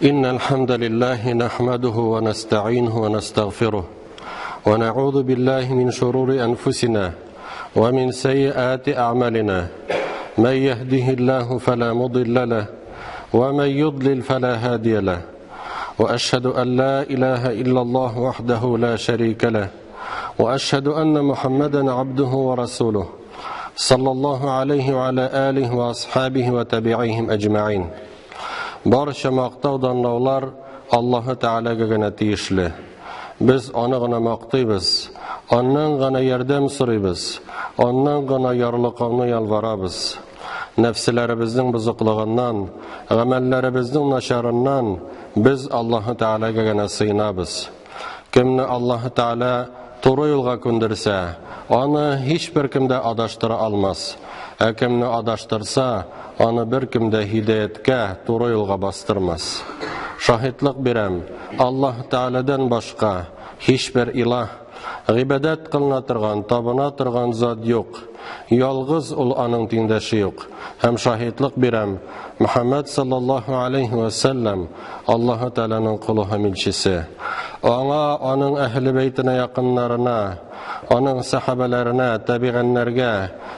إن الحمد لله نحمده ونستعينه ونستغفره ونعوذ بالله من شرور أنفسنا ومن سيئات أعمالنا من يهده الله فلا مضل له ومن يضلل فلا هادي له وأشهد أن لا إله إلا الله وحده لا شريك له وأشهد أن محمدا عبده ورسوله صلى الله عليه وعلى آله وأصحابه وتابعيهم أجمعين. Barcha maqtov danlovlar Alloh taolaga gina tegishli. Biz uni gina maqtaymiz, ondan gina yordam so'raymiz, ondan gina yorliqovni yalvaramiz. Nafslarimizning buzuqligidan, amallarimizning nasharindan biz Alloh taolaga gina sığınamiz. Kimni Alloh taola to'g'ri yo'lga ko'ndirsa, uni hech bir kimda adashtıra olmas. Kimni adashtirsa, onu bir kimde hidayetke, to'g'ri yo'lga bastırmaz. Şahitlik berem, Allah Teala'dan başka hiçbir ilah, ibadet kılına turgan, tabına turgan zat yok. Yalğız ol anın tengdaşı yok. Hem şahitlik berem, Muhammed sallallahu aleyhi ve sellem Allah Teala'nın kulu hem elçisi. Ona, onun ehli beytine yakınlarına, onun sahabelerine, tabiğenlerge,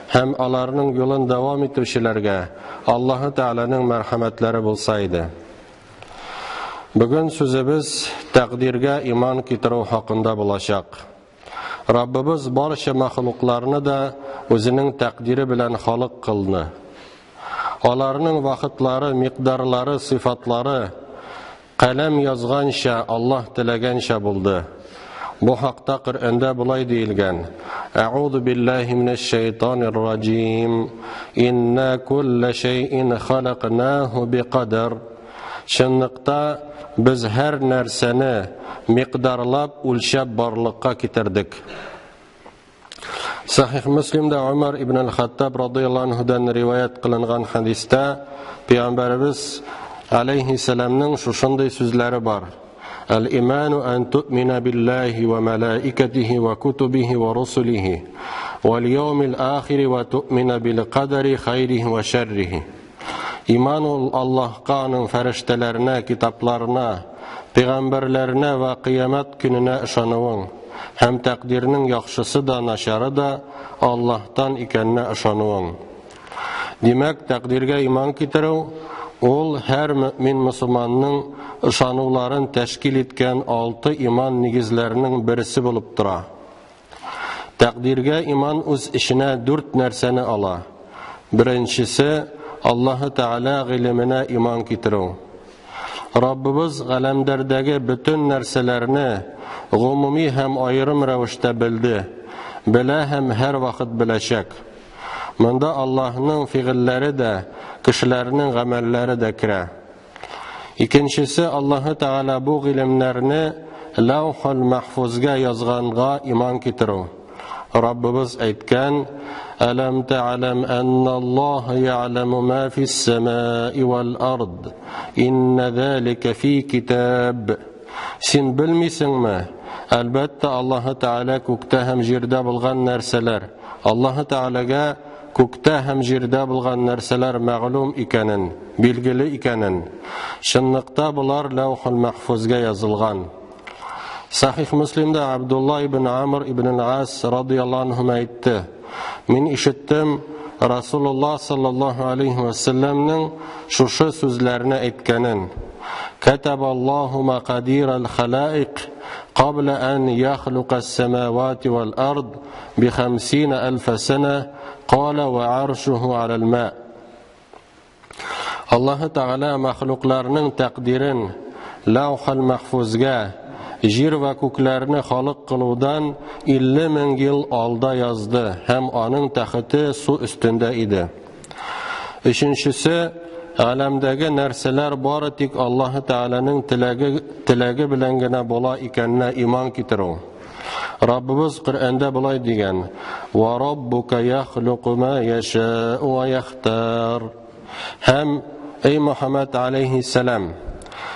hem alarının yolun devam ettirişilerge Allah Teala'nın merhametleri bulsaydı. Bugün sözümüz takdirge iman kitiru hakkında bulacak. Rabbimiz barcha mahluklarını da özünün takdiri bilen halık kıldı. Alarının vakitleri, miktarları, sıfatları kalem yazganşa, Allah dilegenşa buldu. Bu hakta Kur'an'da bulay deyilgen. Eûzu billahi mineşşeytanirracim. İnna kulle şeyin halaknahu biqadar. Şınlıkta biz her nerseni miqdarlap, ulşab barlıkka getirdik. Sahih Müslim'de Ömer İbn Hattab radıyallahu anhu'dan rivayet kılıngan hadiste Peygamberimiz aleyhisselam'nın şuşunday sözleri var. الإيمان أن تؤمن بالله وملائكته وكتبه ورسله واليوم الآخر وتؤمن بالقدر خيره وشره. İman ol Allah'ın feriştelerine, kitaplarına, peygamberlerine ve kıyamet gününe ışanıvın. Hem takdirinin yaxşısı da, naşarı da Allah'tan ikenine ışanıvın. Demek takdirge iman kitiru, ol her mümin Müslümanның ışanıwların teşkil etken 6 iman nigizlerinin birisi bulup tura. Takdirge iman öz işine 4 nerseni ala. Birincisi, Allah Teala ilimine iman kitiru. Rabbimiz alemderdeki bütün nerselerini umumi hem ayrım revişte bildi. Bile hem her vakit bilecek. Mında Allah'ın fiilleri de, kişilerinin amelleri de kire. İkincisi, Allah Teala bu ilimlerini Lawhul Mahfuzga yazganga iman kitiru. Rabbimiz aytgan: "Alam ta'lam ennallaha ya'lemu ma fi's semai vel ard. İnne zalika fi kitab." Sen bilmisinmi? Elbette Allah Teala kökte hem jirde bulgan nerseler. Allah Teala'ga kökte hem jirde bulgan nerseler ma'lum ikanin, bilgili ikanin. Şınlıkta bular Lawhul Mahfuzga yazılgan. Sahih Müslim'de Abdullah ibn Amr ibn al-As radıyallahu anhum aytti. Min işittim Resulullah sallallahu aleyhi ve sellem'nin şu sözlerini aytkanin. Kataballahu maqadira'l khalaik qabla an yakhluqas semawati vel ard bi 50,000 sene qala ve arshuhu alal ma. Allah Teala mahluklarının takdirin Lawhul Mahfuzga jir ve köklerini halık kılıdan 50,000 yıl alda yazdı. Hem onun tahtı su üstünde idi. Üçüncüsü, alemdeki nerseler bari tek Allah Teala'nın tilagi bilen gene bola ikenine iman kitiru. Rabbimiz Kur'an'da bulay degen: "Ve rabbuka yakhluqu ma yasha'u ve yakhtar." Hem ey Muhammed aleyhisselam,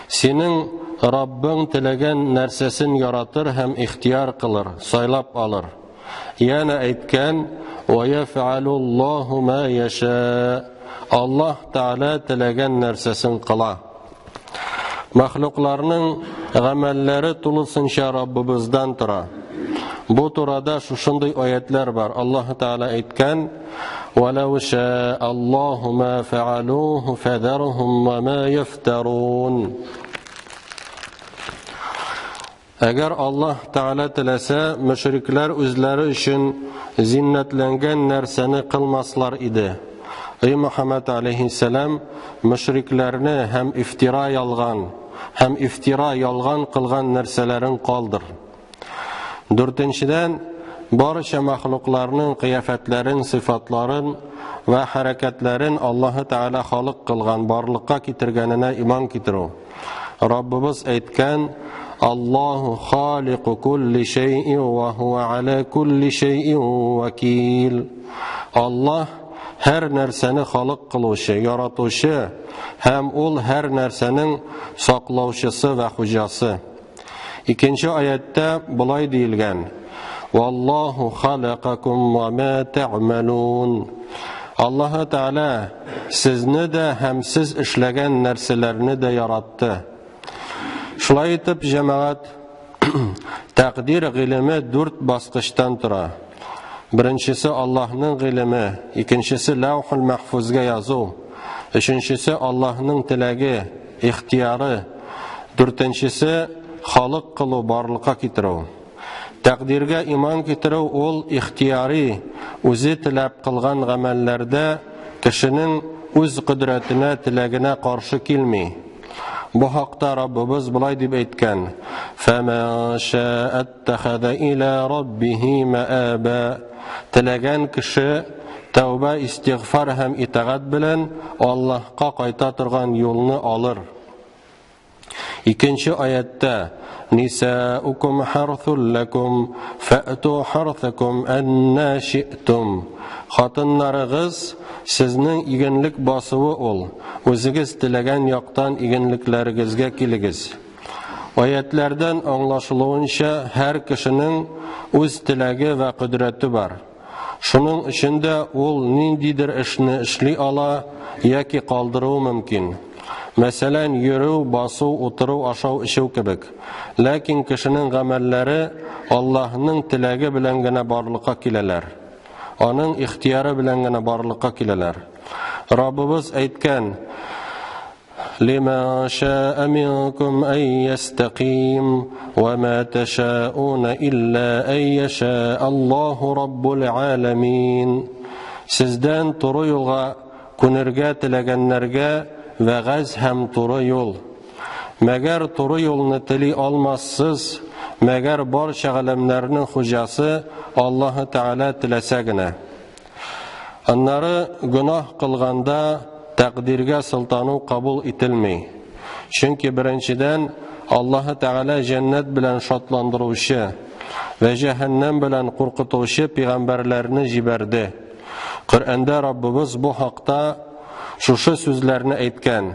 senin Rabbin tilegen nersesin yaratır hem ihtiyar kılır, saylap alır. Yani aytken: "Ve yef'alullahu ma yasha." Allah Teala tilegen nersesin kıla. Мәхлукларның гамәлләре тулысынча Раббыбыздан тора. Бу турада шушындый аятлар бар. Аллаһ Таала әйткән: "Валау ша Аллаһу ма фаалуху фадharhum ва ма яфтарун." Әгәр Аллаһ Таала теләсә, мөшрикләр үзләре өчен зиннәтләнгән нәрсәне кылмаслар иде. Мөхәммәд алейһиссалам мөшрикләрне һәм ифтира ялган кылган нәрсәләрен калдыр. Дүртенчедән, барча мәхлукларның кыяфәтләрен, сыйфатларын ва хәрәкәтләрен Аллаһ Таала халык кылган, барлыкка китергәненә иман китерү. Раббыбыз әйткән: "Аллаһу халиқу кулли шайъин ва хува аля кулли шайъин вакил." Аллаһ һәр нәрсәне халык кылучы, яратучы һәм ул һәр нәрсәнең саклаучысы ва хуҗасы. Икенче аятта булай диелгән: "Валлаһу халакакум ва ма таъмалун." Аллаһ Таала сезне дә һәм сез эшләгән нәрсәләрне дә яратты. Шулай итеп, җәмәгать, тәкъдир гыйлеме 4 баскычтан тора. Беренчесе Аллаһның гыйлеме, икенчесе Лаухул Махфузга язу, өченчесе Аллаһның теләге, ихтияры, дүртенчесе халык кылу, барлыкка китерү. Тәкъдиргә иман китерү ул ихтияри, үзе теләп кылган гамәлләрдә кешенең үз кудрәтенә, теләгенә каршы килми. Бу хакта Раббыбыз булай дип әйткән: "Фаман ша'a аттахаза иля раббихи ма'аба." Теләгән кеше тәүбә, истигъфар һәм итагать белән Аллаһка кайта торган юлны алыр. Икенче аятта: "Нисаукум харthul lakum фa'ту харthакум анна ши'тум." Хатыннарыгыз сезнең игенлек басуы ул. Үзегез теләгән яктан игенлекләрегезгә килегез. Аятләрдән аңлашылуынча, һәр кешенең үз теләге ва кудрәте бар. Шуның эчендә ул ниндидер эшне эшли ала яки калдыру мөмкин. Мәсәлән, йөрү, басу, утыру, ашау, эчү кебек. Ләкин кешенең гамәлләре Аллаһның теләге белән генә барлыкка киләләр. Аның ихтияры белән генә барлыкка киләләр. Раббыбыз әйткән: "Лиман ша'a минкум ан ястaqim ва ма таша'уна илля ан яша Аллаһу раббул аламин." Сездән туры юлга күнергә теләгәннәргә вәгазь һәм туры юл. Мәгәр туры юлны тели алмассыз, мәгәр барча галәмнәрнең хуҗасы Аллаһ Таала теләсә генә. Аннары гөнаһ кылганда тәкъдиргә сылтану кабул ителми. Чөнки беренчедән Аллаһ Таала җәннәт белән шатландыручы ва җәһәннәм белән куркытучы пәйгамбәрләрне җибәрде. Коръәндә Раббыбыз бу хакта шушы сүзләрне әйткән: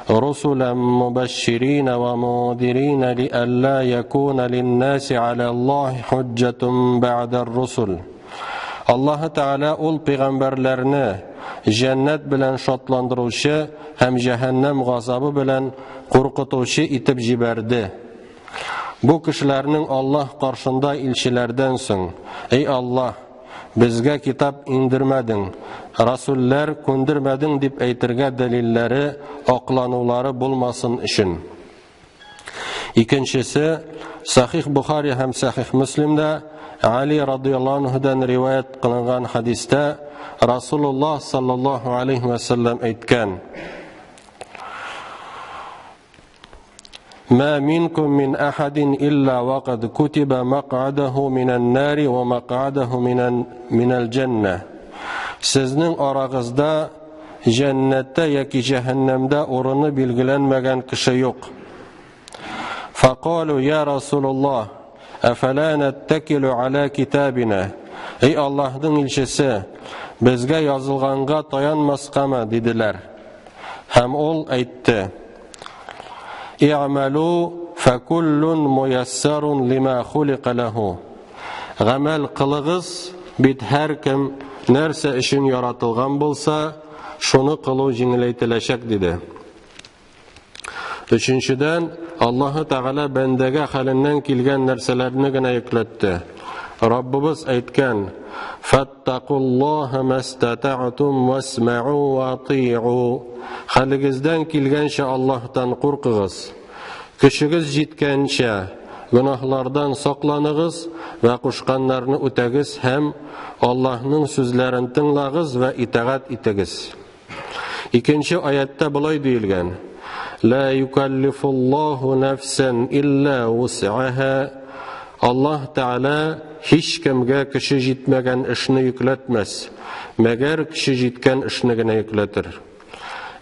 "Русулан мубашширина ва мудирина ли алла якуна лин-наси ала Аллаһи худжатун ба'дар-русул." Аллаһ Таала ул пәйгамбәрләрне җәннәт белән шатландыручы һәм җәһәннәм газабы белән куркытучы итеп җибәрде. Бу кешеләрнең Аллаһ каршында илчеләрдән соң: "Эй Аллаһ, безгә китап индермәдең, расуллар күндермәдең" дип әйтергә дәлилләре, акланулары булмасын өчен. Икенчесе, Сахих Бухари һәм Сахих Муслимда Али радиллаһу анһудан риваят кылынган хадистә Расулуллаһ саллаллаһу алейхи ва саллям әйткән: "Ма минкум мин ахадин илля вaqad kutiba maq'adahu minan nari wa maq'adahu minal jannah." Сезнең арагызда җәннәттә яки җәһәннәмдә урыны билгеләнмәгән кеше юк. Фaqalu ya Rasulullah, afala nattakilu ala kitabina. Эй Аллаһның илчесе, безгә язылганга таянмаскамы диделәр. Һәм ул әйтте: "И'малу факуллун муяссарун лима хулика лаху." Гамәл кылыгыз, бит һәр кем нәрсә өчен яратылган булса, шуны кылу җиңеләйтеләчәк диде. Üçüncüden, Allah-u Teala bendege halinden kilgen nerselerine gene yükletti. Rabbimiz aytgan: "Fattaqullaha mastata'tum wasma'u wa ati'u." Haligizden kilgençe Allah'tan korkuguz. Kişigiz jitkençe günahlardan saklanıgız ve kuşkanlarını ütegiz hem Allah'ın sözlerini tınlagız ve itaat itegiz. İkinci ayette bulay deyilgen: "La yukallifullahu nefsen illa vus'aha." Allah Teala hiç kimge kişi jitmegen işini yükletmez. Meğer kişi jitken işini gene yükletir.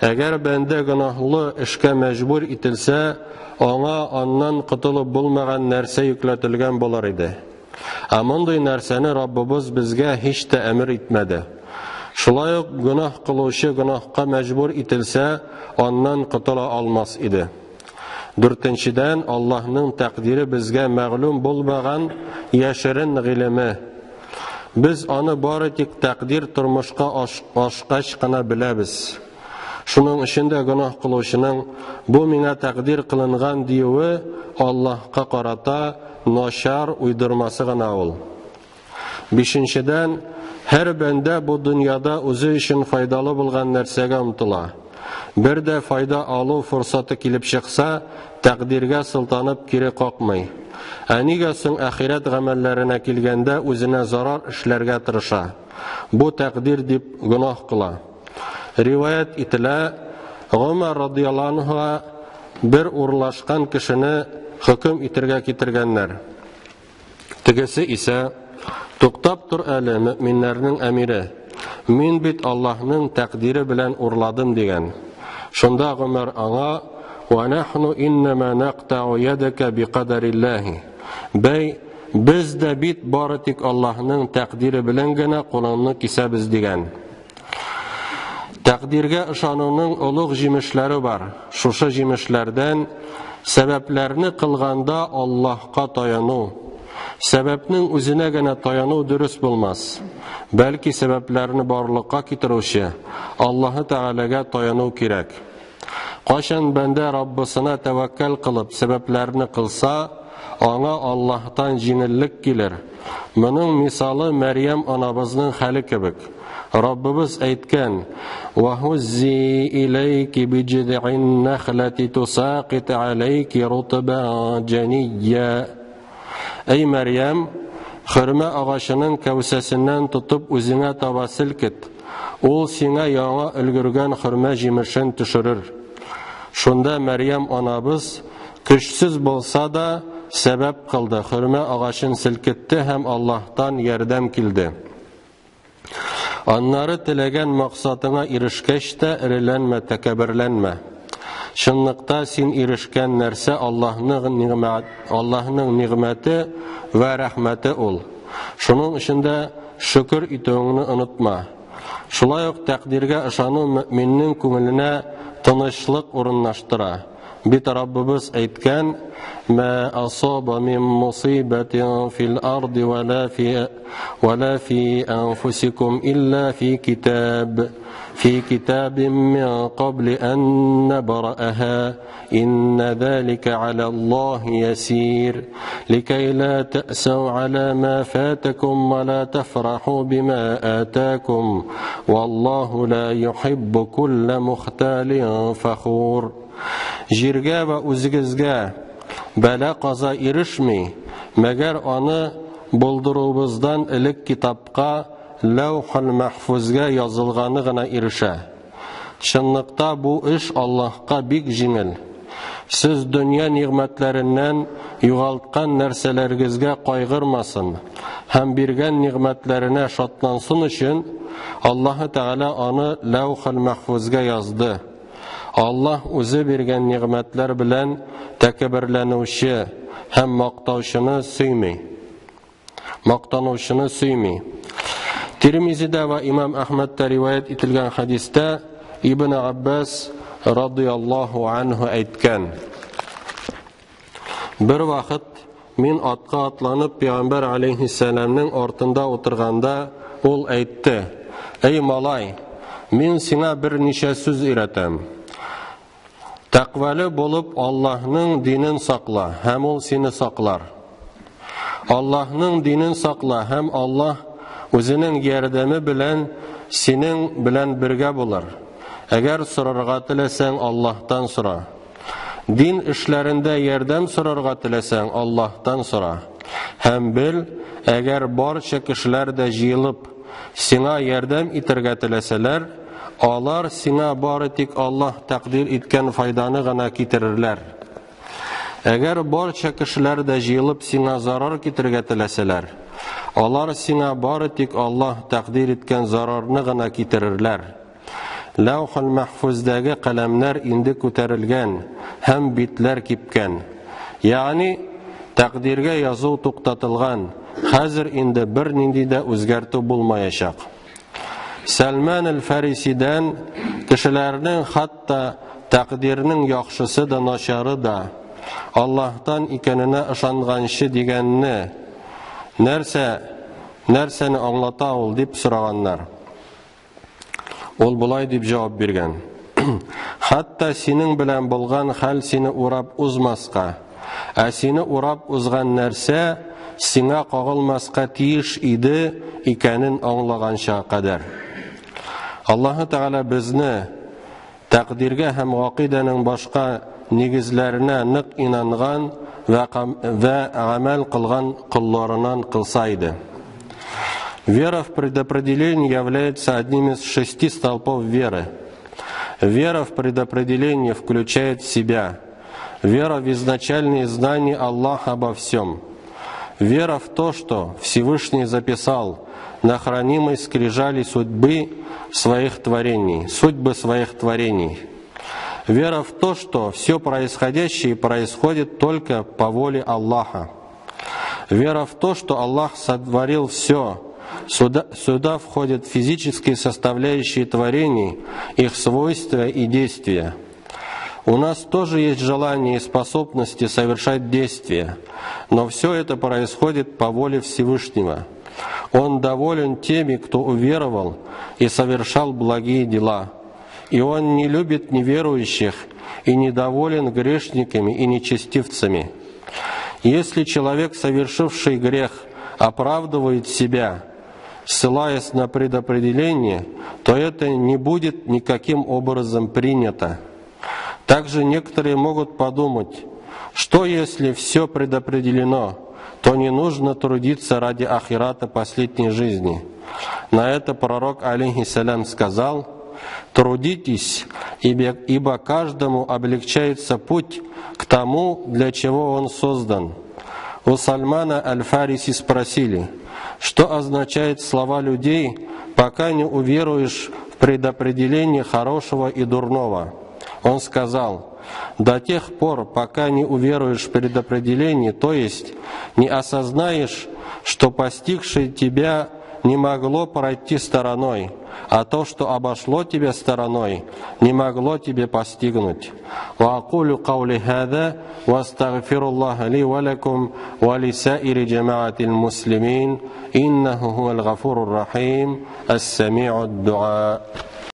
Eğer bende günahlı işke mecbur itilse, ona ondan kutulup bulmagan nerse yükletilgen bolar idi. Amunday nerseni Rabbimiz bizge hiç de emir etmedi. Şulayık günah kıluşu günahka mecbur itilse, ondan kutula almaz idi. Dörtüncüden, Allah'ın takdiri bizge mağlum bulmagan yaşarın gilimi. Biz onu baritik takdir turmuşka aşkaç kına bilebiz. Şunun içinde günah kılışının bu mine takdir kılıngan diyevi Allah'a karata naşar uydurması gına ol. Beşinciden, her bende bu dünyada özü için faydalı bulgan nersege umtula. Bir de fayda alı fırsatı kilip çıksa, takdirge sıltanıp kiri kokmay. Anigasın ahiret gamellerine kilgende özüne zarar işlerge tırışa. Bu takdir dip günah kıla. Rivayet itile, Ömer radıyallahu anh'a bir uğurlaşkan kişini hüküm itirge kitirgenler. Tigisi ise, "Tuktap dur eli müminlerinin emiri. Min bit Allah'ın takdiri bilen urladım" degen. Şunda Ömer ana, وَنَحْنُ إِنَّمَا نَقْتَعُ يَدَكَ بِقَدَرِ اللّٰهِ Bey, biz de bit baritik Allah'ın takdiri bilen gene kulağını kisebiz degen. Takdirge ışanının oluk jimişleri var. Şuşa jimişlerden sebeplerini kılganda Allah'a tayanu. Sebepnin üzerine gene tayanu dürüst bulmaz. Belki sebeplerini barlıkka kitiruşu Allah-u Teala'ga tayanu kirek. Qaşan bende Rabbisine tevekkül kılıp sebeplerini kılsa, ona Allah'tan jinillik gelir. Bunun misalı Meryem anabızın hali kibik. Rabbimiz aytgan: "Vahuzzi ileyki bicid'in nakhlati tusaqit aleyki rutban caniyya." Ey Meryem, hırma ağaçının kavsesinden tutup özüne taba silkit. Ol sine yana ülgürgen hırma jimişin düşürür. Şunda Meryem anabız güçsüz bolsa da sebep kıldı. Hırma ağaçın silkitti hem Allah'tan yardım kildi. Onları tilegen maksatına erişkeş de irilenme, tekebirlenme. Şınlıkta sin erişken nerse Allah'ın nimeti ve rahmeti ol. Şunun içinde şükür itoğunu unutma. Şulayık takdirge ışanı müminin kümüline tanışlık urunlaştıra. Bit Rabbimiz aytgan: "Ma asaba min musibetin fil ardi ve la fi anfusikum illa fi kitabin min qabli an nabra'aha. İnne zalika alallahi yasir. Likay la ta'sav ala ma fatakum ve la tafrahu bima atakum. Wallahu la yuhibbu kulla muhtalin fakhur." Jirge ve uzigizge bela qaza erişmi, meğer onu buldurubuzdan ilik kitapka Levh-ül Mahfuzga yazılganı gına erişe. Şınlıkta bu iş Allah'a bik jingil. Siz dünya nimetlerinden yugaltkan nerselergizge kaygırmasın. Hem birgen nimetlerine şatlansın için Allah-u Teala onu Levh-ül Mahfuzga yazdı. Allah özü birgen nimetler bilen tekebirlenuşu hem maqtanuşunu suymi. Tirmizi'de ve İmam Ahmed'de rivayet etilgen hadiste İbn Abbas radıyallahu anhu aytgan: "Bir vakit men atqa atlanıp Peygamber aleyhisselamның ortunda oturganda ol aytdi: Ey malay, men sana bir neçe söz öğretem. Тәкъвәле булып Аллаһның динен сакла, һәм ул сине саклар. Аллаһның динен сакла, һәм Аллаһ үзенең ярдәме белән синең белән бергә булыр. Әгәр сорарга теләсәң, Аллаһтан сора. Дин эшләрендә ярдәм сорарга теләсәң, Аллаһтан сора. Һәм бел, әгәр барча кешеләр дә җыелып сиңа ярдәм итәргә теләсәләр, алар сиңа бары тик Аллаһ тәкъдир иткән файданы гына китерерләр. Әгәр барча кешеләр дә җыелып сиңа зарар китергә теләсәләр, алар сиңа бары тик Аллаһ тәкъдир иткән зарарны гына китерерләр. Лаухул Махфуздагы каләмнәр инде күтәрелгән һәм битләр кипкән. Ягъни тәкъдиргә язу туктатылган. Хәзер инде бер нинди дә үзгәртү булмаячак. Сәлман әл-Фарисидан кешеләрнең хатта тәкъдирнең яхшысы да начары да Аллаһтан икәненә ышанганчы дигәнне нәрсәне аңлата ул дип сораганнар. Ул булай дип җавап биргән. Хатта синең белән булган хәл сине урап узмаска, ә сине урап узган нәрсә сиңа кагылмаска тиеш иде икәнен аңлаганча кадәр. Аллаһ Тәгалә безне тәкъдиргә һәм гакыйдәнең башка нигезләренә нык инанган вә гамәл кылган кулларыннан кылса иде. Вера в предопределение является одним из 6 столпов веры. Вера в предопределение включает в себя вера в изначальные знания Аллаха обо всем. Вера в то, что Всевышний записал на хранимой скрижали судьбы своих творений. Вера в то, что все происходящее происходит только по воле Аллаха. Вера в то, что Аллах сотворил все. Сюда входят физические составляющие творений, их свойства и действия. У нас тоже есть желание и способности совершать действия, но все это происходит по воле Всевышнего. Он доволен теми, кто уверовал и совершал благие дела. И Он не любит неверующих и недоволен грешниками и нечестивцами. Если человек, совершивший грех, оправдывает себя, ссылаясь на предопределение, то это не будет никаким образом принято. Также некоторые могут подумать, что если все предопределено, то не нужно трудиться ради ахирата последней жизни. На это пророк, алейхиссалям, сказал: «Трудитесь, ибо каждому облегчается путь к тому, для чего он создан». У Сальмана аль-Фариси спросили, что означает слова людей, пока не уверуешь в предопределение хорошего и дурного. Он сказал: до тех пор, пока не уверуешь в предопределение, то есть не осознаешь, что постигшее тебя не могло пройти стороной, а то, что обошло тебя стороной, не могло тебе постигнуть. وأقول قولي هذا وأستغفر الله لي ولكم ولسائر جماعة المسلمين إنه هو الغفور الرحيم السميع الدعاء.